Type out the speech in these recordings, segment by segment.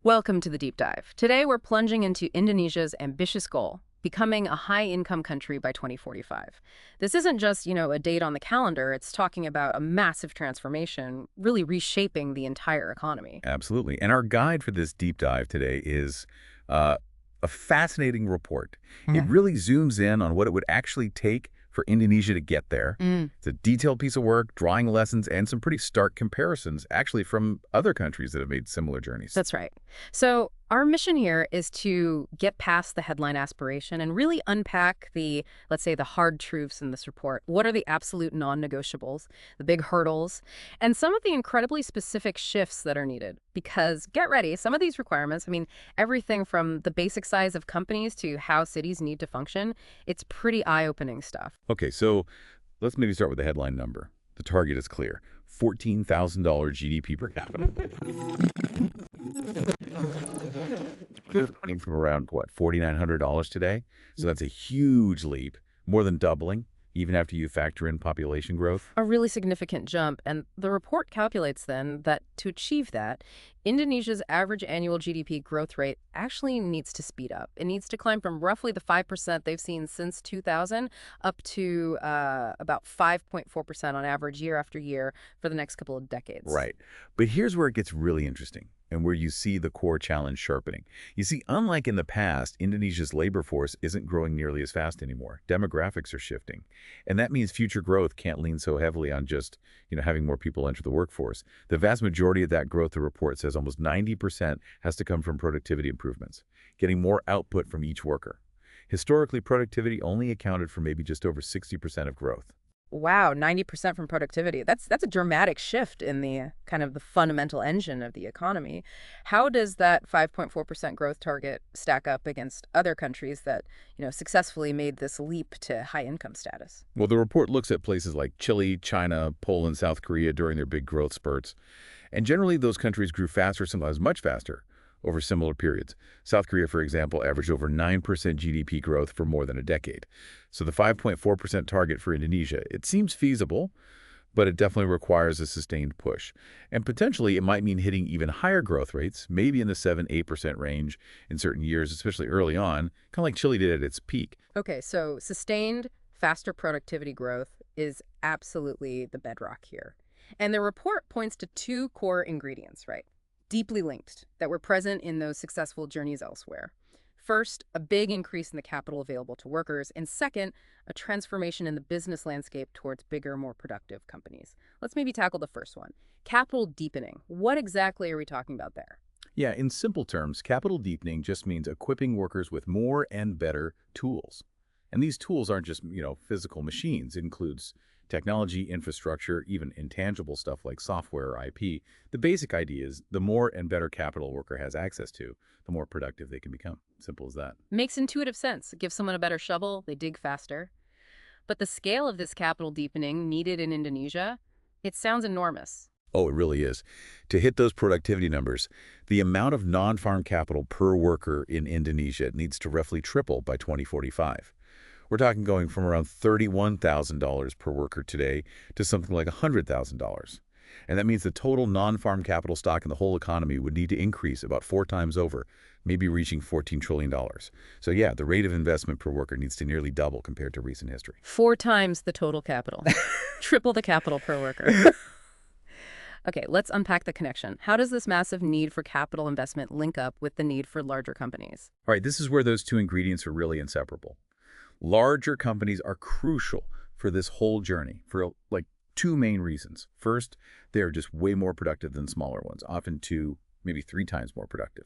Welcome to the deep dive. Today we're plunging into Indonesia's ambitious goal, becoming a high-income country by 2045. This isn't just, a date on the calendar, it's talking about a massive transformation, really reshaping the entire economy. Absolutely. And our guide for this deep dive today is uh, a fascinating report. It Mhm. really zooms in on what it would actually take for Indonesia to get there. Mm, It's a detailed piece of work, drawing lessons, and some pretty stark comparisons, actually, from other countries that have made similar journeys. that's right. So our mission here is to get past the headline aspiration and really unpack the, let's say, the hard truths in this report. What are the absolute non-negotiables, the big hurdles, and some of the incredibly specific shifts that are needed? Because get ready, some of these requirements, everything from the basic size of companies to how cities need to function, it's pretty eye-opening stuff. Okay, so let's maybe start with the headline number. The target is clear. $14,000 GDP per capita. Coming from around, what, $4,900 today? So that's a huge leap, more than doubling, even after you factor in population growth. A really significant jump, and the report calculates then that to achieve that, Indonesia's average annual GDP growth rate actually needs to speed up. It needs to climb from roughly the 5% they've seen since 2000 up to about 5.4% on average year after year for the next couple of decades. Right. But here's where it gets really interesting and where you see the core challenge sharpening. You see, unlike in the past, Indonesia's labor force isn't growing nearly as fast anymore. Demographics are shifting. And that means future growth can't lean so heavily on just, having more people enter the workforce. The vast majority of that growth, the report says almost 90% has to come from productivity improvements, getting more output from each worker. Historically, productivity only accounted for maybe just over 60% of growth. Wow, 90% from productivity. That's a dramatic shift in the kind of the fundamental engine of the economy. How does that 5.4% growth target stack up against other countries that, successfully made this leap to high income status? Well, the report looks at places like Chile, China, Poland, South Korea during their big growth spurts. And generally, those countries grew faster, sometimes much faster, over similar periods. South Korea, for example, averaged over 9% GDP growth for more than a decade. So the 5.4% target for Indonesia, it seems feasible, but it definitely requires a sustained push. And potentially, it might mean hitting even higher growth rates, maybe in the 7–8% range in certain years, especially early on, kind of like Chile did at its peak. Okay, so sustained, faster productivity growth is absolutely the bedrock here. And the report points to two core ingredients, right? Deeply linked, that were present in those successful journeys elsewhere. First, a big increase in the capital available to workers, and second, a transformation in the business landscape towards bigger, more productive companies. Let's maybe tackle the first one. Capital deepening. What exactly are we talking about there? Yeah, in simple terms, capital deepening just means equipping workers with more and better tools. And these tools aren't just, physical machines. It includes technology, infrastructure, even intangible stuff like software or IP. The basic idea is the more and better capital a worker has access to, the more productive they can become. Simple as that. Makes intuitive sense. Give someone a better shovel, they dig faster. But the scale of this capital deepening needed in Indonesia, it sounds enormous. Oh, it really is. To hit those productivity numbers, the amount of non-farm capital per worker in Indonesia needs to roughly triple by 2045. We're talking going from around $31,000 per worker today to something like $100,000. And that means the total non-farm capital stock in the whole economy would need to increase about 4 times over, maybe reaching $14 trillion. So yeah, the rate of investment per worker needs to nearly double compared to recent history. 4 times the total capital. Triple the capital per worker. Okay, let's unpack the connection. How does this massive need for capital investment link up with the need for larger companies? All right, this is where those two ingredients are really inseparable. Larger companies are crucial for this whole journey for like two main reasons. First, they're just way more productive than smaller ones, often 2, maybe 3 times more productive.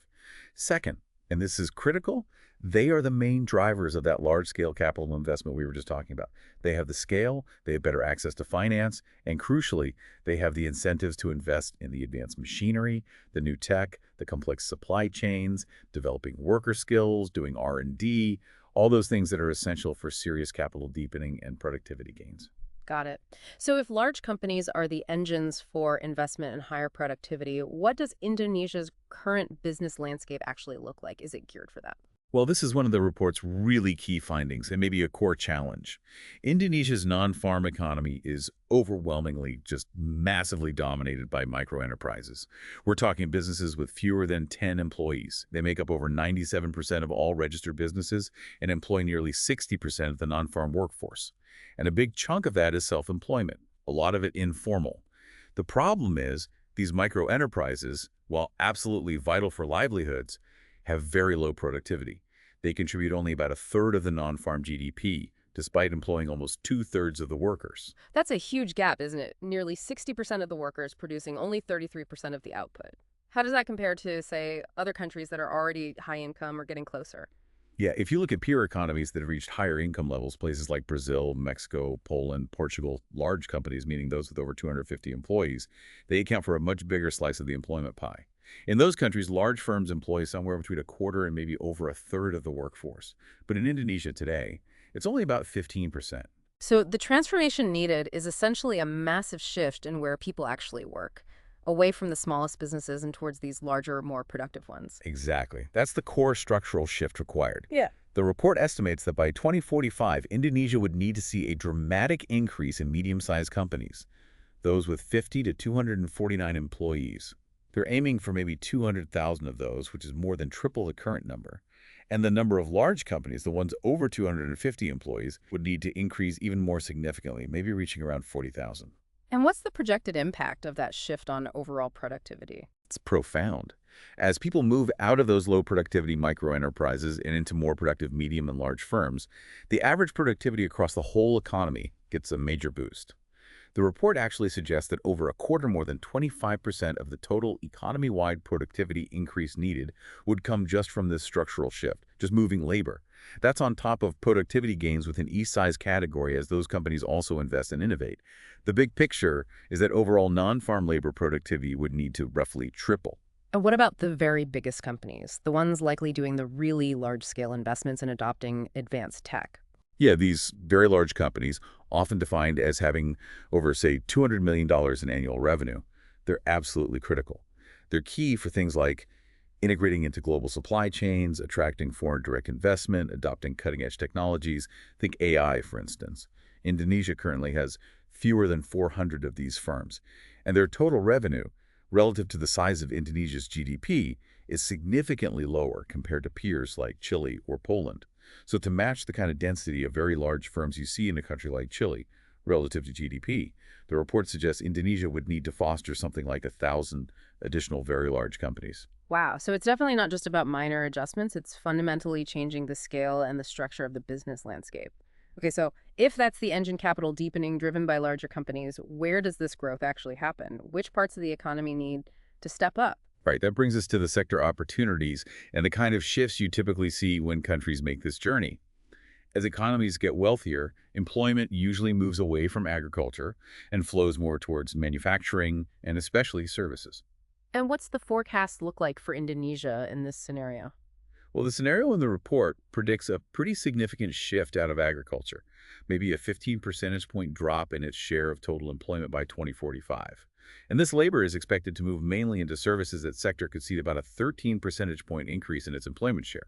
Second, and this is critical, they are the main drivers of that large-scale capital investment we were just talking about. They have the scale, they have better access to finance, and crucially, they have the incentives to invest in the advanced machinery, the new tech, the complex supply chains, developing worker skills, doing R&D, all those things that are essential for serious capital deepening and productivity gains. Got it. So if large companies are the engines for investment and higher productivity, what does Indonesia's current business landscape actually look like? Is it geared for that? Well, this is one of the report's really key findings and maybe a core challenge. Indonesia's non-farm economy is overwhelmingly just massively dominated by microenterprises. We're talking businesses with fewer than 10 employees. They make up over 97% of all registered businesses and employ nearly 60% of the non-farm workforce. And a big chunk of that is self-employment, a lot of it informal. The problem is these microenterprises, while absolutely vital for livelihoods, have very low productivity. They contribute only about a third of the non-farm GDP, despite employing almost two-thirds of the workers. That's a huge gap, isn't it? Nearly 60% of the workers producing only 33% of the output. How does that compare to, say, other countries that are already high income or getting closer? Yeah, if you look at peer economies that have reached higher income levels, places like Brazil, Mexico, Poland, Portugal, large companies, meaning those with over 250 employees, they account for a much bigger slice of the employment pie. In those countries, large firms employ somewhere between a quarter and maybe over a third of the workforce. But in Indonesia today, it's only about 15%. So the transformation needed is essentially a massive shift in where people actually work, away from the smallest businesses and towards these larger, more productive ones. Exactly. That's the core structural shift required. Yeah. The report estimates that by 2045, Indonesia would need to see a dramatic increase in medium-sized companies, those with 50 to 249 employees. They're aiming for maybe 200,000 of those, which is more than triple the current number. And the number of large companies, the ones over 250 employees, would need to increase even more significantly, maybe reaching around 40,000. And what's the projected impact of that shift on overall productivity? It's profound. As people move out of those low productivity microenterprises and into more productive medium and large firms, the average productivity across the whole economy gets a major boost. The report actually suggests that over a quarter more than 25% of the total economy-wide productivity increase needed would come just from this structural shift, just moving labor. That's on top of productivity gains within each size category as those companies also invest and innovate. The big picture is that overall non-farm labor productivity would need to roughly triple. And what about the very biggest companies, the ones likely doing the really large-scale investments and adopting advanced tech? Yeah, these very large companies, often defined as having over, say, $200 million in annual revenue, they're absolutely critical. They're key for things like integrating into global supply chains, attracting foreign direct investment, adopting cutting-edge technologies. Think AI, for instance. Indonesia currently has fewer than 400 of these firms, and their total revenue, relative to the size of Indonesia's GDP, is significantly lower compared to peers like Chile or Poland. So to match the kind of density of very large firms you see in a country like Chile relative to GDP, the report suggests Indonesia would need to foster something like 1,000 additional very large companies. Wow, so it's definitely not just about minor adjustments, it's fundamentally changing the scale and the structure of the business landscape. Okay, so if that's the engine capital deepening driven by larger companies, where does this growth actually happen? Which parts of the economy need to step up? Right, that brings us to the sector opportunities and the kind of shifts you typically see when countries make this journey. As economies get wealthier, employment usually moves away from agriculture and flows more towards manufacturing and especially services. And what's the forecast look like for Indonesia in this scenario? Well, the scenario in the report predicts a pretty significant shift out of agriculture, maybe a 15 percentage point drop in its share of total employment by 2045. And this labor is expected to move mainly into services. That sector could see about a 13 percentage point increase in its employment share.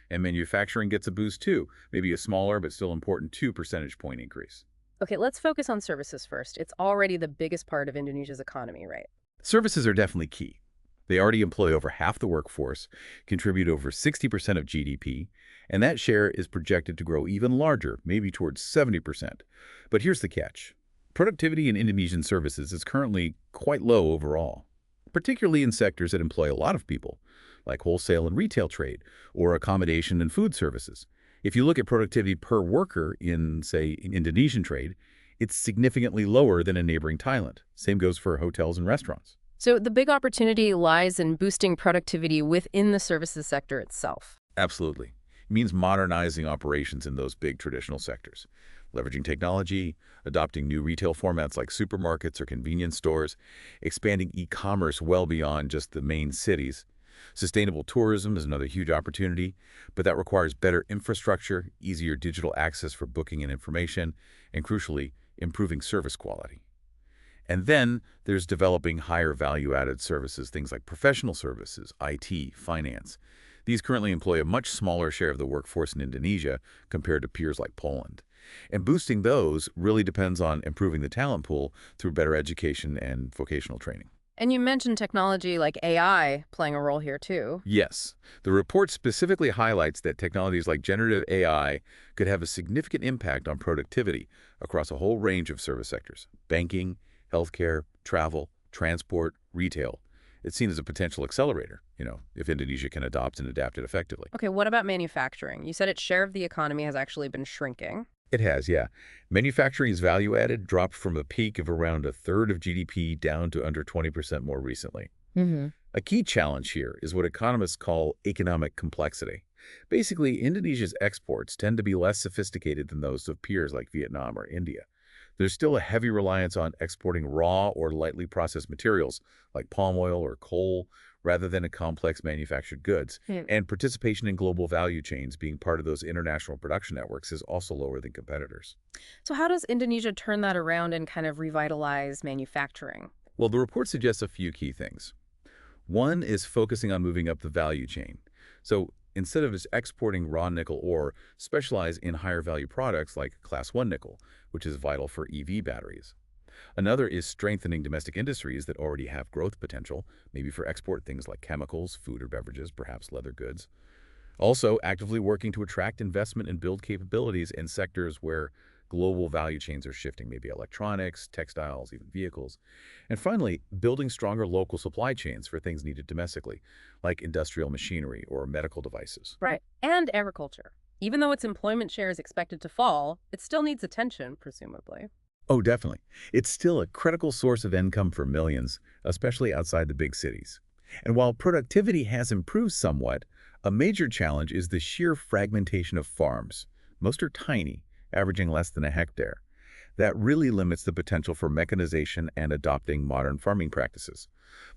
And manufacturing gets a boost too, maybe a smaller but still important 2 percentage point increase. Okay, let's focus on services first. It's already the biggest part of Indonesia's economy, right? Services are definitely key. They already employ over half the workforce, contribute over 60% of GDP, and that share is projected to grow even larger, maybe towards 70%. But here's the catch. Productivity in Indonesian services is currently quite low overall, particularly in sectors that employ a lot of people, like wholesale and retail trade, or accommodation and food services. If you look at productivity per worker in, say, in Indonesian trade, it's significantly lower than in neighboring Thailand. Same goes for hotels and restaurants. So the big opportunity lies in boosting productivity within the services sector itself. Absolutely. It means modernizing operations in those big traditional sectors, leveraging technology, adopting new retail formats like supermarkets or convenience stores, expanding e-commerce well beyond just the main cities. Sustainable tourism is another huge opportunity, but that requires better infrastructure, easier digital access for booking and information, and crucially, improving service quality. And then there's developing higher value-added services, things like professional services, IT, finance. These currently employ a much smaller share of the workforce in Indonesia compared to peers like Poland. And boosting those really depends on improving the talent pool through better education and vocational training. And you mentioned technology like AI playing a role here too. Yes, the report specifically highlights that technologies like generative AI could have a significant impact on productivity across a whole range of service sectors: banking, healthcare, travel, transport, retail. It's seen as a potential accelerator, if Indonesia can adopt and adapt it effectively. Okay, what about manufacturing? You said its share of the economy has actually been shrinking. It has, yeah. Manufacturing's value added dropped from a peak of around a third of GDP down to under 20% more recently. Hmm. A key challenge here is what economists call economic complexity. Basically, Indonesia's exports tend to be less sophisticated than those of peers like Vietnam or India. There's still a heavy reliance on exporting raw or lightly processed materials like palm oil or coal rather than a complex manufactured goods. And participation in global value chains, being part of those international production networks, is also lower than competitors. So how does Indonesia turn that around and kind of revitalize manufacturing? Well, the report suggests a few key things. One is focusing on moving up the value chain. So instead of just exporting raw nickel ore, specialize in higher value products like Class 1 nickel, which is vital for EV batteries. Another is strengthening domestic industries that already have growth potential, maybe for export things like chemicals, food or beverages, perhaps leather goods. Also, actively working to attract investment and build capabilities in sectors where global value chains are shifting, maybe electronics, textiles, even vehicles. And finally, building stronger local supply chains for things needed domestically, like industrial machinery or medical devices. Right. And agriculture. Even though its employment share is expected to fall, it still needs attention, presumably. Oh, definitely. It's still a critical source of income for millions, especially outside the big cities. And while productivity has improved somewhat, a major challenge is the sheer fragmentation of farms. Most are tiny, averaging less than a hectare. That really limits the potential for mechanization and adopting modern farming practices.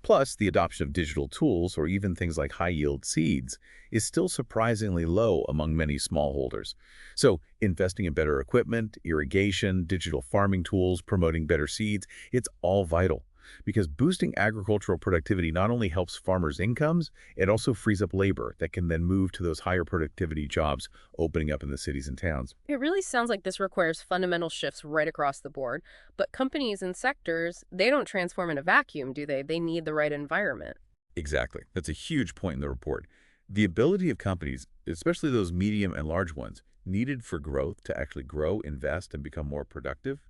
Plus, the adoption of digital tools, or even things like high-yield seeds, is still surprisingly low among many smallholders. So, investing in better equipment, irrigation, digital farming tools, promoting better seeds, it's all vital. Because boosting agricultural productivity not only helps farmers' incomes, it also frees up labor that can then move to those higher productivity jobs opening up in the cities and towns. It really sounds like this requires fundamental shifts right across the board. But companies and sectors, they don't transform in a vacuum, do they? They need the right environment. Exactly. That's a huge point in the report. The ability of companies, especially those medium and large ones, needed for growth to actually grow, invest, and become more productive,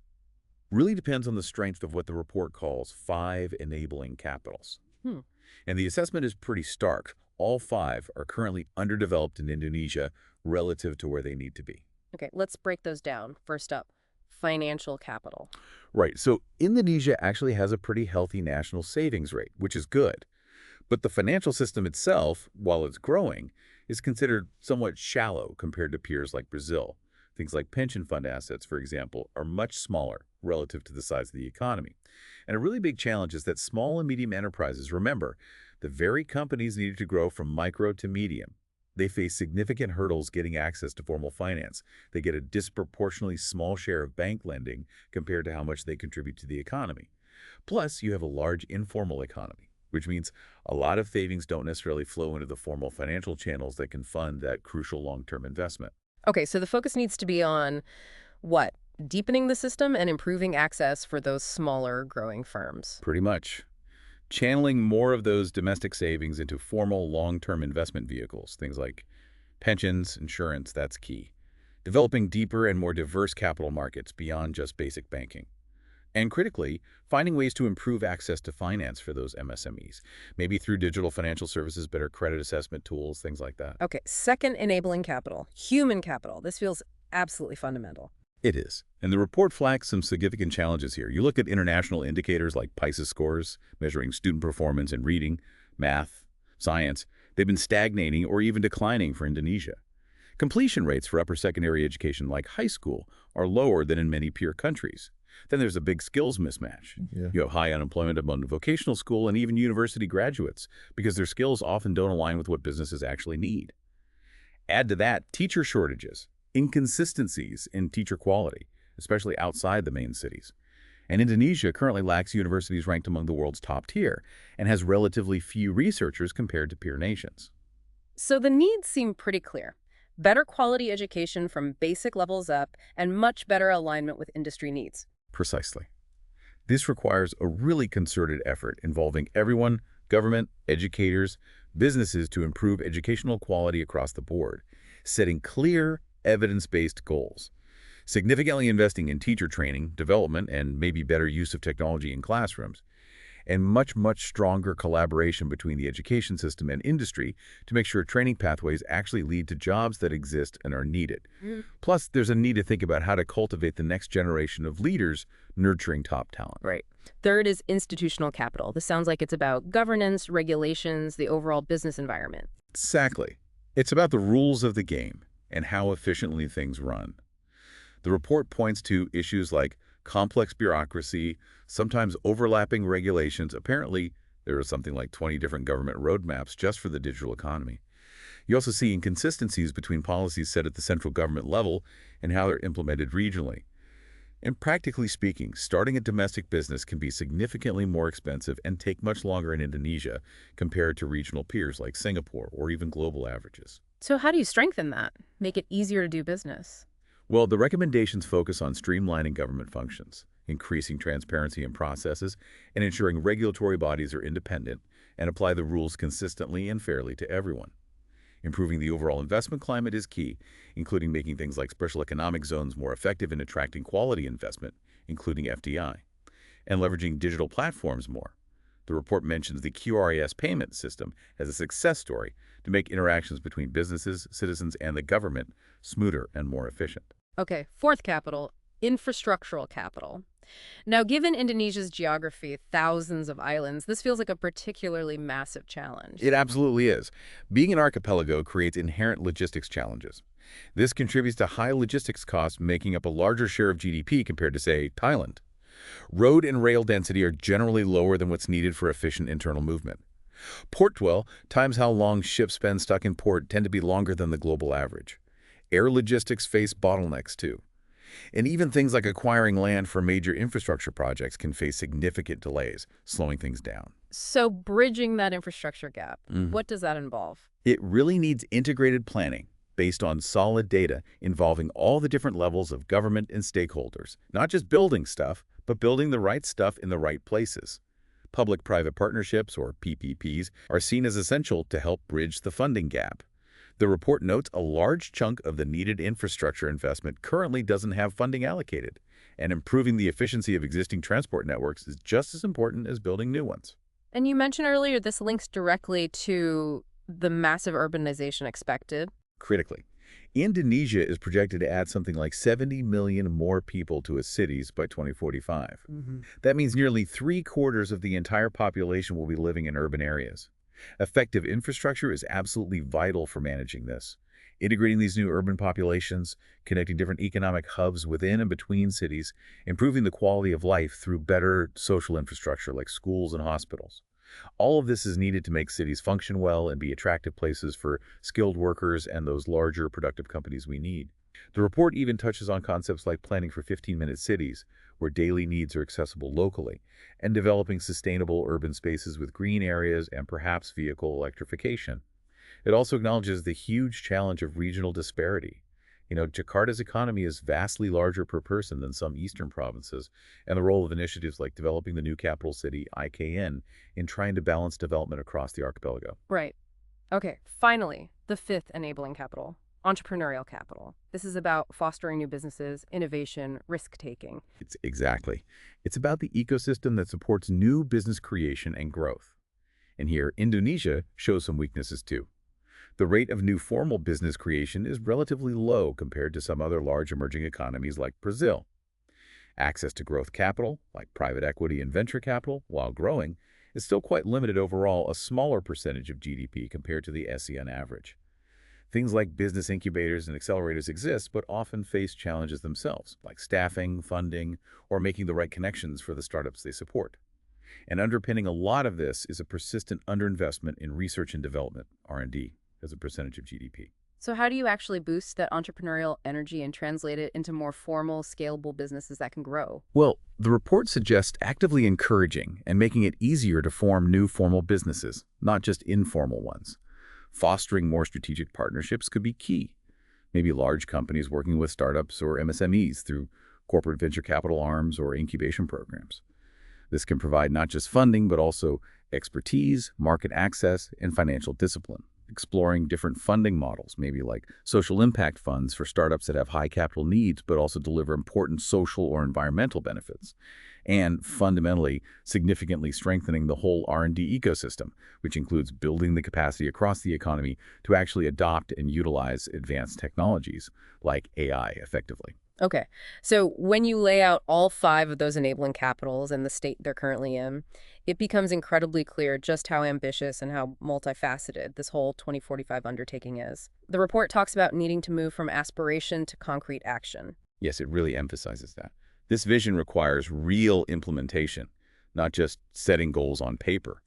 really depends on the strength of what the report calls 5 enabling capitals. Hmm. And the assessment is pretty stark. All 5 are currently underdeveloped in Indonesia relative to where they need to be. Okay, let's break those down. First up, financial capital. Right, so Indonesia actually has a pretty healthy national savings rate, which is good. But the financial system itself, while it's growing, is considered somewhat shallow compared to peers like Brazil. Things like pension fund assets, for example, are much smaller relative to the size of the economy. And a really big challenge is that small and medium enterprises, remember, the very companies needed to grow from micro to medium. They face significant hurdles getting access to formal finance. They get a disproportionately small share of bank lending compared to how much they contribute to the economy. Plus, you have a large informal economy, which means a lot of savings don't necessarily flow into the formal financial channels that can fund that crucial long-term investment. Okay, so the focus needs to be on what? Deepening the system and improving access for those smaller growing firms. Pretty much. Channeling more of those domestic savings into formal long-term investment vehicles, things like pensions, insurance, that's key. Developing deeper and more diverse capital markets beyond just basic banking. And critically, finding ways to improve access to finance for those MSMEs, maybe through digital financial services, better credit assessment tools, things like that. Okay, second enabling capital, human capital. This feels absolutely fundamental. It is. And the report flags some significant challenges here. You look at international indicators like PISA scores, measuring student performance in reading, math, science. They've been stagnating or even declining for Indonesia. Completion rates for upper secondary education like high school are lower than in many peer countries. Then there's a big skills mismatch. Yeah. You have high unemployment among vocational school and even university graduates because their skills often don't align with what businesses actually need. Add to that teacher shortages, inconsistencies in teacher quality, especially outside the main cities. And Indonesia currently lacks universities ranked among the world's top tier and has relatively few researchers compared to peer nations. So the needs seem pretty clear. Better quality education from basic levels up and much better alignment with industry needs. Precisely. This requires a really concerted effort involving everyone, government, educators, businesses to improve educational quality across the board, setting clear, evidence-based goals. Significantly investing in teacher training, development, and maybe better use of technology in classrooms, and much stronger collaboration between the education system and industry to make sure training pathways actually lead to jobs that exist and are needed. Plus, there's a need to think about how to cultivate the next generation of leaders nurturing top talent. Right. Third is institutional capital. This sounds like it's about governance, regulations, the overall business environment. Exactly. It's about the rules of the game and how efficiently things run. The report points to issues like complex bureaucracy, sometimes overlapping regulations. Apparently, there are something like 20 different government roadmaps just for the digital economy. You also see inconsistencies between policies set at the central government level and how they're implemented regionally. And practically speaking, starting a domestic business can be significantly more expensive and take much longer in Indonesia compared to regional peers like Singapore or even global averages. So how do you strengthen that? Make it easier to do business? Well, the recommendations focus on streamlining government functions, increasing transparency in processes, and ensuring regulatory bodies are independent and apply the rules consistently and fairly to everyone. Improving the overall investment climate is key, including making things like special economic zones more effective in attracting quality investment, including FDI, and leveraging digital platforms more. The report mentions the QRIS payment system as a success story to make interactions between businesses, citizens, and the government smoother and more efficient. Okay, fourth capital, infrastructural capital. Now, given Indonesia's geography, thousands of islands, this feels like a particularly massive challenge. It absolutely is. Being an archipelago creates inherent logistics challenges. This contributes to high logistics costs, making up a larger share of GDP compared to, say, Thailand. Road and rail density are generally lower than what's needed for efficient internal movement. Port dwell, times how long ships spend stuck in port, tend to be longer than the global average. Air logistics face bottlenecks too. And even things like acquiring land for major infrastructure projects can face significant delays, slowing things down. So bridging that infrastructure gap, what does that involve? It really needs integrated planning based on solid data involving all the different levels of government and stakeholders, not just building stuff, but building the right stuff in the right places. Public-private partnerships, or PPPs, are seen as essential to help bridge the funding gap. The report notes a large chunk of the needed infrastructure investment currently doesn't have funding allocated, and improving the efficiency of existing transport networks is just as important as building new ones. And you mentioned earlier this links directly to the massive urbanization expected. Critically, Indonesia is projected to add something like 70 million more people to its cities by 2045. That means nearly 3/4 of the entire population will be living in urban areas. Effective infrastructure is absolutely vital for managing this. Integrating these new urban populations, connecting different economic hubs within and between cities, improving the quality of life through better social infrastructure like schools and hospitals. All of this is needed to make cities function well and be attractive places for skilled workers and those larger productive companies we need. The report even touches on concepts like planning for 15-minute cities, where daily needs are accessible locally, and developing sustainable urban spaces with green areas and perhaps vehicle electrification. It also acknowledges the huge challenge of regional disparity. Jakarta's economy is vastly larger per person than some eastern provinces, and the role of initiatives like developing the new capital city, IKN, in trying to balance development across the archipelago. Right. Okay, finally, the fifth enabling capital, entrepreneurial capital. This is about fostering new businesses, innovation, risk-taking. It's about the ecosystem that supports new business creation and growth. And here, Indonesia shows some weaknesses too. The rate of new formal business creation is relatively low compared to some other large emerging economies like Brazil. Access to growth capital, like private equity and venture capital, while growing, is still quite limited overall, a smaller percentage of GDP compared to the ASEAN average. Things like business incubators and accelerators exist, but often face challenges themselves, like staffing, funding, or making the right connections for the startups they support. And underpinning a lot of this is a persistent underinvestment in research and development, R&D, as a percentage of GDP. So how do you actually boost that entrepreneurial energy and translate it into more formal, scalable businesses that can grow? Well, the report suggests actively encouraging and making it easier to form new formal businesses, not just informal ones. Fostering more strategic partnerships could be key. Maybe large companies working with startups or MSMEs through corporate venture capital arms or incubation programs. This can provide not just funding, but also expertise, market access, and financial discipline. Exploring different funding models, maybe like social impact funds for startups that have high capital needs, but also deliver important social or environmental benefits. And fundamentally, significantly strengthening the whole R&D ecosystem, which includes building the capacity across the economy to actually adopt and utilize advanced technologies like AI effectively. Okay, so when you lay out all 5 of those enabling capitals and the state they're currently in, it becomes incredibly clear just how ambitious and how multifaceted this whole 2045 undertaking is. The report talks about needing to move from aspiration to concrete action. Yes, it really emphasizes that. This vision requires real implementation, not just setting goals on paper.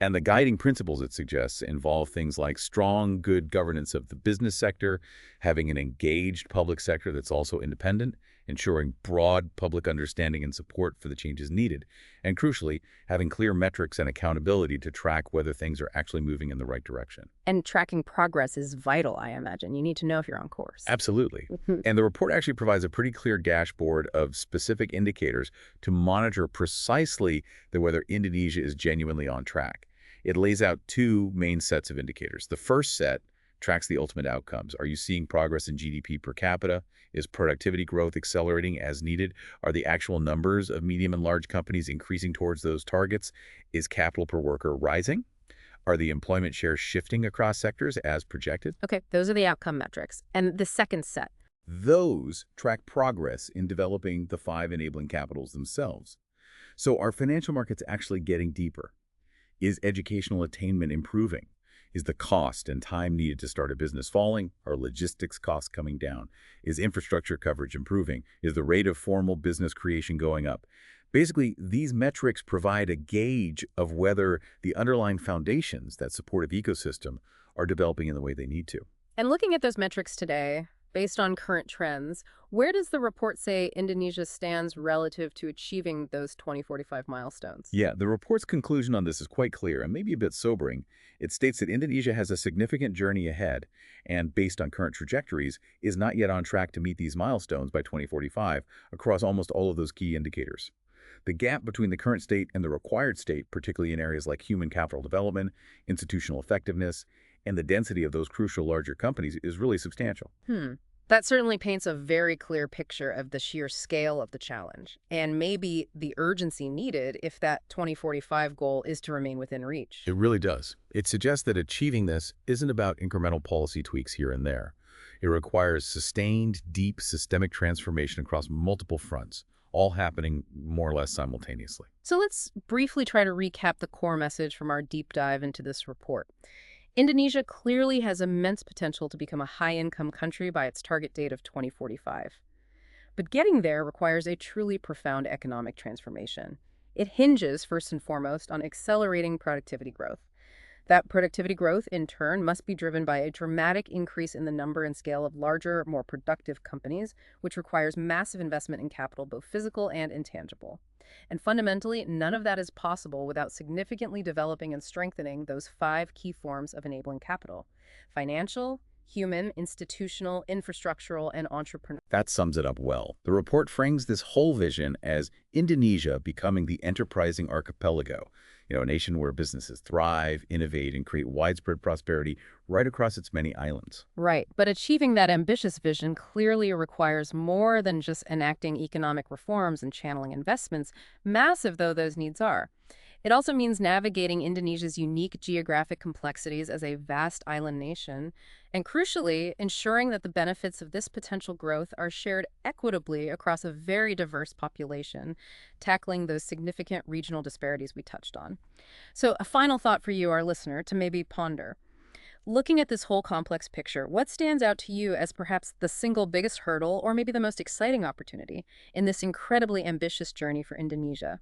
And the guiding principles it suggests involve things like strong, good governance of the business sector, having an engaged public sector that's also independent, ensuring broad public understanding and support for the changes needed, and crucially, having clear metrics and accountability to track whether things are actually moving in the right direction. And tracking progress is vital, I imagine. You need to know if you're on course. Absolutely. And the report actually provides a pretty clear dashboard of specific indicators to monitor precisely whether Indonesia is genuinely on track. It lays out 2 main sets of indicators. The first set tracks the ultimate outcomes. Are you seeing progress in GDP per capita? Is productivity growth accelerating as needed? Are the actual numbers of medium and large companies increasing towards those targets? Is capital per worker rising? Are the employment shares shifting across sectors as projected? Okay, those are the outcome metrics. And the second set. Those track progress in developing the 5 enabling capitals themselves. So are financial markets actually getting deeper? Is educational attainment improving? Is the cost and time needed to start a business falling? Are logistics costs coming down? Is infrastructure coverage improving? Is the rate of formal business creation going up? Basically, these metrics provide a gauge of whether the underlying foundations, that supportive ecosystem, are developing in the way they need to. And looking at those metrics today, based on current trends, where does the report say Indonesia stands relative to achieving those 2045 milestones? Yeah, the report's conclusion on this is quite clear and maybe a bit sobering. It states that Indonesia has a significant journey ahead and, based on current trajectories, is not yet on track to meet these milestones by 2045 across almost all of those key indicators. The gap between the current state and the required state, particularly in areas like human capital development, institutional effectiveness, and the density of those crucial larger companies is really substantial. That certainly paints a very clear picture of the sheer scale of the challenge, and maybe the urgency needed if that 2045 goal is to remain within reach. It really does. It suggests that achieving this isn't about incremental policy tweaks here and there. It requires sustained, deep, systemic transformation across multiple fronts, all happening more or less simultaneously. So let's briefly try to recap the core message from our deep dive into this report. Indonesia clearly has immense potential to become a high-income country by its target date of 2045. But getting there requires a truly profound economic transformation. It hinges, first and foremost, on accelerating productivity growth. That productivity growth, in turn, must be driven by a dramatic increase in the number and scale of larger, more productive companies, which requires massive investment in capital, both physical and intangible. And fundamentally, none of that is possible without significantly developing and strengthening those 5 key forms of enabling capital: financial, human, institutional, infrastructural, and entrepreneurial. That sums it up well. The report frames this whole vision as Indonesia becoming the enterprising archipelago, a nation where businesses thrive, innovate, and create widespread prosperity right across its many islands. Right, but achieving that ambitious vision clearly requires more than just enacting economic reforms and channeling investments, massive though those needs are. It also means navigating Indonesia's unique geographic complexities as a vast island nation, and crucially, ensuring that the benefits of this potential growth are shared equitably across a very diverse population, tackling those significant regional disparities we touched on. So a final thought for you, our listener, to maybe ponder. Looking at this whole complex picture, what stands out to you as perhaps the single biggest hurdle or maybe the most exciting opportunity in this incredibly ambitious journey for Indonesia?